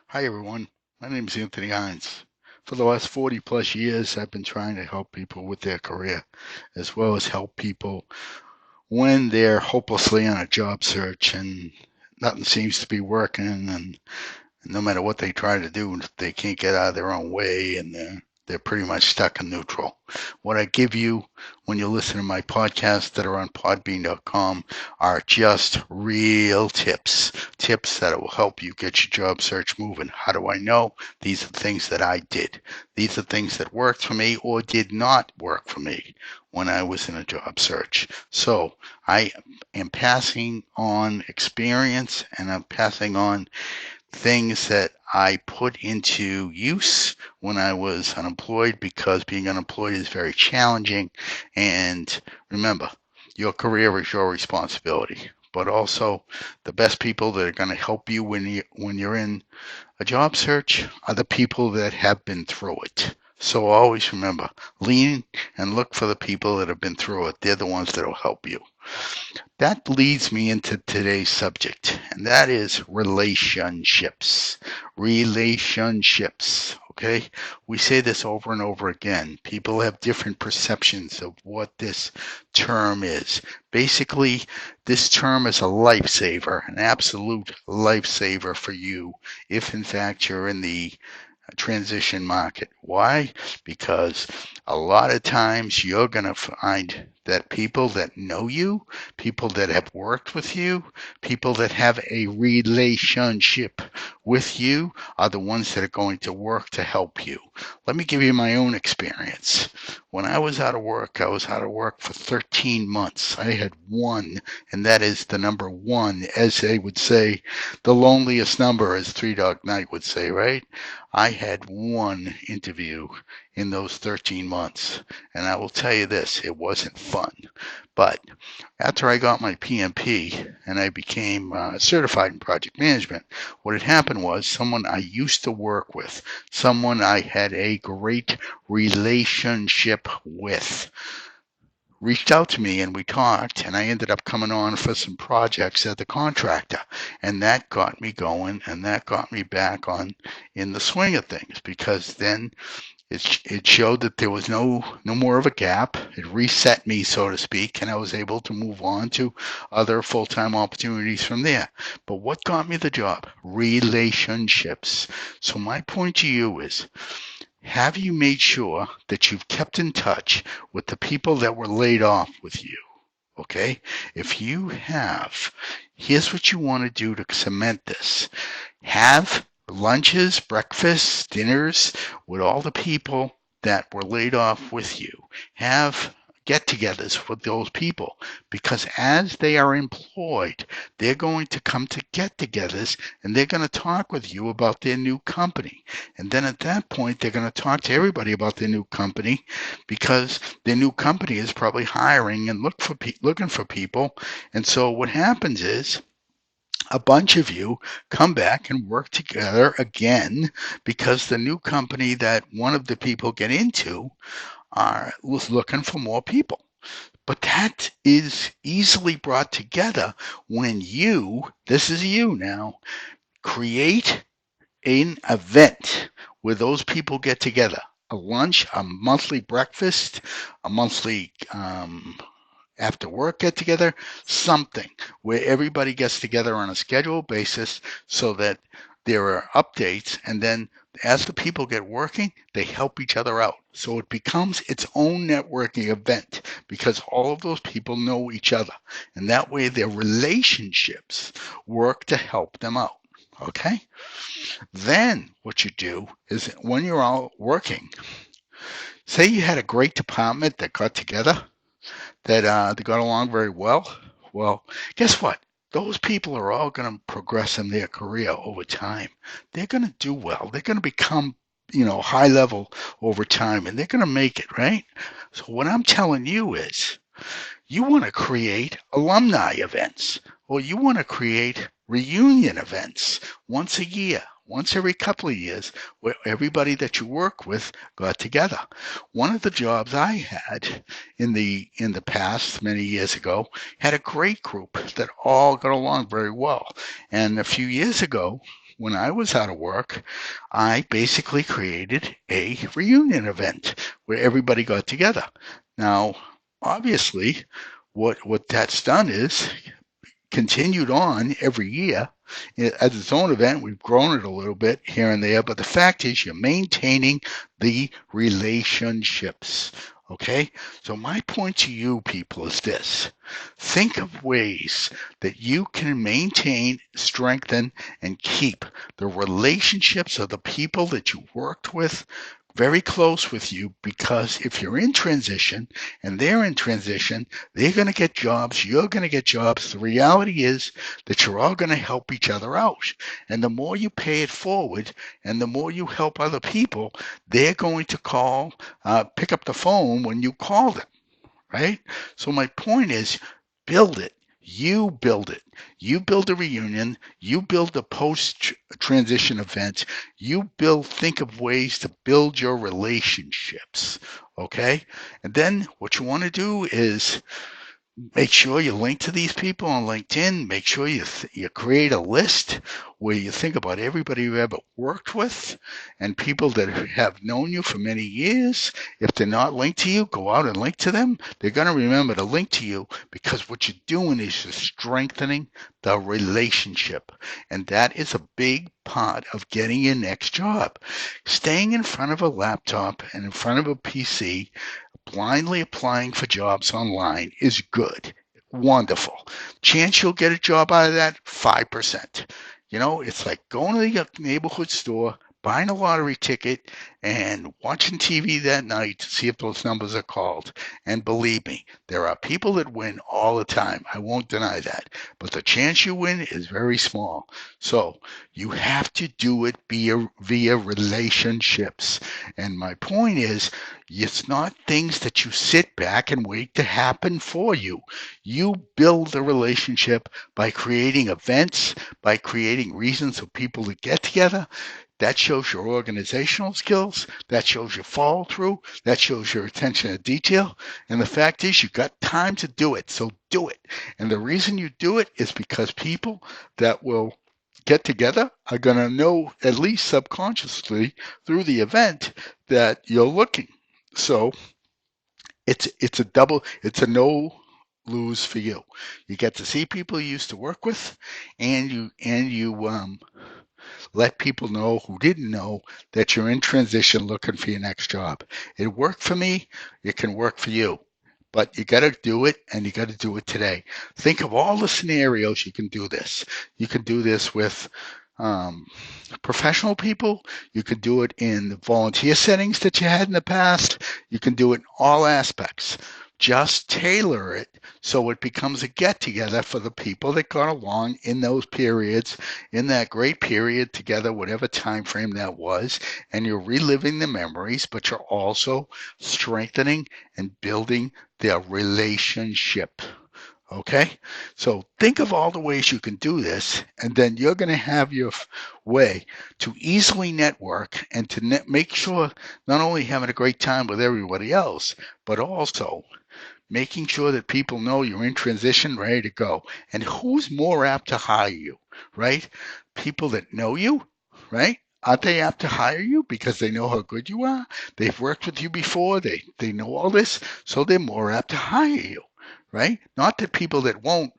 Hi everyone, my name is Anthony Hines. For the last 40 plus years, I've been trying to help people with their career, as well as help people when they're hopelessly on a job search and nothing seems to be working, and no matter what they try to do, they can't get out of their own way, and they're pretty much stuck in neutral. What I give you when you listen to my podcasts that are on podbean.com are just real tips that will help you get your job search moving. How do I know? These are things that I did. These are things that worked for me or did not work for me when I was in a job search. So I am passing on experience, and I'm passing on things that I put into use when I was unemployed, because being unemployed is very challenging. And remember, your career is your responsibility. But also, the best people that are going to help you when you're in a job search are the people that have been through it. So always remember, lean and look for the people that have been through it. They're the ones that will help you. That leads me into today's subject, and that is relationships. Relationships. Okay? We say this over and over again. People have different perceptions of what this term is. Basically, this term is a lifesaver, an absolute lifesaver for you if, in fact, you're in the transition market. Why? Because a lot of times you're going to find that people that know you, people that have worked with you, people that have a relationship with you are the ones that are going to work to help you. Let me give you my own experience. When I was out of work, I was out of work for 13 months. I had one, and that is the number one, as they would say, the loneliest number, as Three Dog Night would say, right? I had one interview in those 13 months, and I will tell you this, it wasn't fun. But after I got my PMP and I became certified in project management, what had happened was someone I used to work with, someone I had a great relationship with, reached out to me and we talked, and I ended up coming on for some projects as the contractor, and that got me going, and that got me back on in the swing of things, because then it showed that there was no more of a gap. It reset me, so to speak, and I was able to move on to other full-time opportunities from there. But what got me the job? Relationships. So my point to you is, have you made sure that you've kept in touch with the people that were laid off with you? Okay? If you have, here's what you want to do to cement this. Have lunches, breakfasts, dinners with all the people that were laid off with you. Have get-togethers with those people, because as they are employed, they're going to come to get-togethers and they're going to talk with you about their new company. And then at that point, they're going to talk to everybody about their new company, because their new company is probably hiring and looking for people. And so what happens is, a bunch of you come back and work together again, because the new company that one of the people get into was looking for more people. But that is easily brought together when you, this is you now, create an event where those people get together. A lunch, a monthly breakfast, a monthly after work get together, something where everybody gets together on a scheduled basis, so that there are updates, and then as the people get working, they help each other out. So it becomes its own networking event, because all of those people know each other, and that way their relationships work to help them out. Okay? Then what you do is, when you're all working, say you had a great department that got together, that they got along very well. Well, guess what? Those people are all going to progress in their career over time. They're going to do well. They're going to become, high level over time, and they're going to make it, right? So what I'm telling you is, you want to create alumni events, or you want to create reunion events once a year, once every couple of years, where everybody that you work with got together. One of the jobs I had in the past many years ago had a great group that all got along very well. And a few years ago, when I was out of work, I basically created a reunion event where everybody got together. Now, obviously, what that's done is continued on every year as its own event. We've grown it a little bit here and there, but the fact is you're maintaining the relationships. Okay? So my point to you people is this. Think of ways that you can maintain, strengthen, and keep the relationships of the people that you worked with very close with you, because if you're in transition and they're in transition, they're going to get jobs, you're going to get jobs. The reality is that you're all going to help each other out. And the more you pay it forward and the more you help other people, they're going to pick up the phone when you call them, right? So my point is, build it. You build it. You build a reunion. You build a post transition event. Think of ways to build your relationships. Okay. And then what you want to do is make sure you link to these people on LinkedIn. Make sure you create a list where you think about everybody you ever worked with and people that have known you for many years. If they're not linked to you, go out and link to them. They're going to remember to link to you, because what you're doing is you're strengthening the relationship. And that is a big part of getting your next job. Staying in front of a laptop and in front of a PC blindly applying for jobs online is good. Wonderful. Chance you'll get a job out of that, 5%. It's like going to the neighborhood store, buying a lottery ticket, and watching TV that night to see if those numbers are called. And believe me, there are people that win all the time. I won't deny that. But the chance you win is very small. So you have to do it via relationships. And my point is, it's not things that you sit back and wait to happen for you. You build the relationship by creating events, by creating reasons for people to get together. That shows your organizational skills. That shows your follow through. That shows your attention to detail. And the fact is, you've got time to do it. So do it. And the reason you do it is because people that will get together are going to know, at least subconsciously through the event, that you're looking. So it's a no lose for you. You get to see people you used to work with, and you let people know who didn't know that you're in transition looking for your next job. It worked for me. It can work for you. But you got to do it, and you got to do it today. Think of all the scenarios you can do this. You can do this with um, professional people. You can do it in the volunteer settings that you had in the past. You can do it in all aspects. Just tailor it so it becomes a get together for the people that got along in those periods, in that great period together, whatever time frame that was, and you're reliving the memories, but you're also strengthening and building their relationship. Okay? So think of all the ways you can do this, and then you're going to have your way to easily network and to make sure not only having a great time with everybody else, but also making sure that people know you're in transition, ready to go. And who's more apt to hire you, right? People that know you, right? Aren't they apt to hire you because they know how good you are? They've worked with you before. They know all this, so they're more apt to hire you, right? Not that people that won't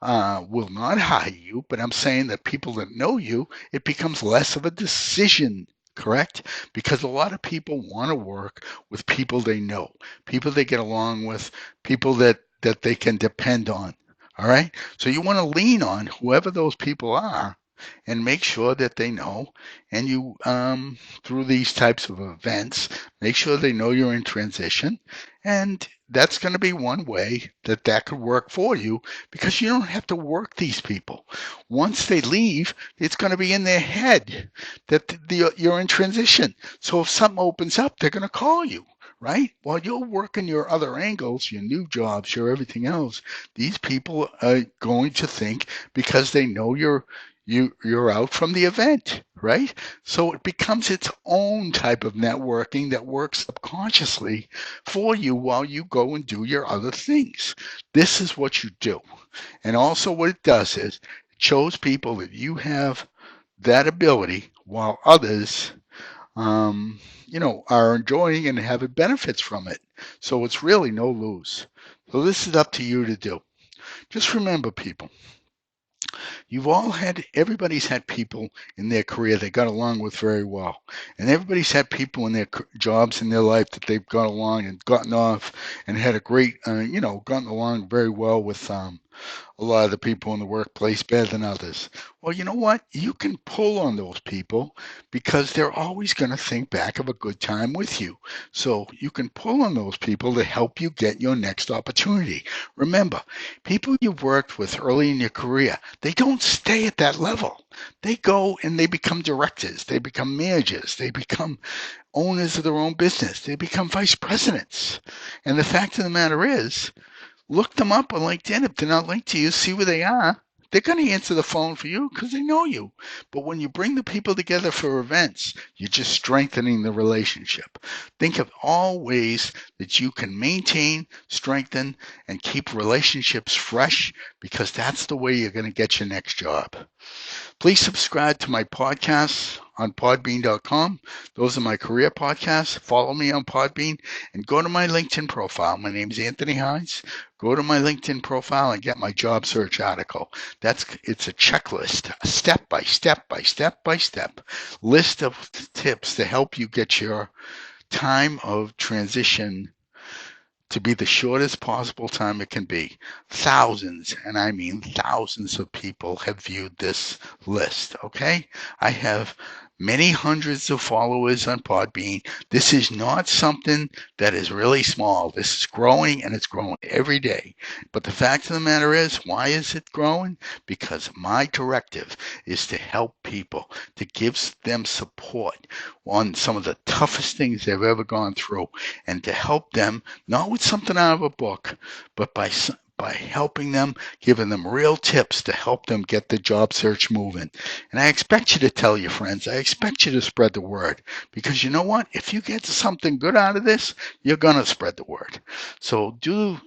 will not hire you, but I'm saying that people that know you, it becomes less of a decision, correct? Because a lot of people want to work with people they know, people they get along with, people that they can depend on. All right? So you want to lean on whoever those people are and make sure that they know, and you through these types of events, make sure they know you're in transition, and that's going to be one way that could work for you, because you don't have to work these people. Once they leave, it's going to be in their head that you're in transition. So if something opens up, they're going to call you, right? While you're working your other angles, your new jobs, your everything else, these people are going to think, because they know you're out from the event, right? So it becomes its own type of networking that works subconsciously for you while you go and do your other things. This is what you do. And also what it does is it shows people that you have that ability while others, um, are enjoying and having benefits from it. So it's really no lose. So this is up to you to do. Just remember, people, everybody's had people in their career they got along with very well. And everybody's had people in their jobs in their life that they've got along and gotten off and had a great, gotten along very well with a lot of the people in the workplace better than others. Well, you know what? You can pull on those people because they're always going to think back of a good time with you. So you can pull on those people to help you get your next opportunity. Remember, people you've worked with early in your career, they don't stay at that level. They go and they become directors, they become managers, they become owners of their own business, they become vice presidents. And the fact of the matter is, look them up on LinkedIn. If they're not linked to you, see where they are. They're going to answer the phone for you because they know you. But when you bring the people together for events, you're just strengthening the relationship. Think of all ways that you can maintain, strengthen, and keep relationships fresh because that's the way you're going to get your next job. Please subscribe to my podcasts on podbean.com. Those are my career podcasts. Follow me on Podbean and go to my LinkedIn profile. My name is Anthony Hines. Go to my LinkedIn profile and get my job search article. It's a checklist, a step by step by step by step list of tips to help you get your time of transition to be the shortest possible time it can be. Thousands, and I mean thousands of people have viewed this list, okay? I have many hundreds of followers on Podbean. This is not something that is really small. This is growing and it's growing every day. But the fact of the matter is, why is it growing? Because my directive is to help people, to give them support on some of the toughest things they've ever gone through, and to help them not with something out of a book, but by helping them, giving them real tips to help them get the job search moving. And I expect you to tell your friends. I expect you to spread the word because you know what? If you get something good out of this, you're going to spread the word. So do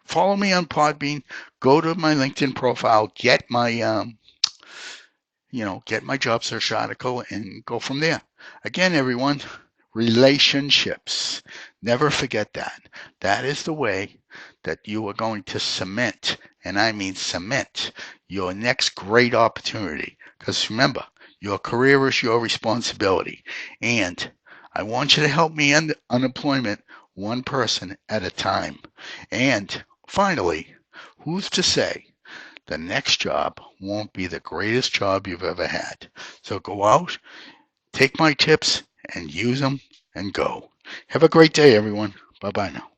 follow me on Podbean. Go to my LinkedIn profile. Get my job search article and go from there. Again, everyone, relationships. Never forget that. That is the way that you are going to cement, and I mean cement, your next great opportunity. Because remember, your career is your responsibility. And I want you to help me end unemployment one person at a time. And finally, who's to say the next job won't be the greatest job you've ever had? So go out, take my tips, and use them and go. Have a great day, everyone. Bye bye now.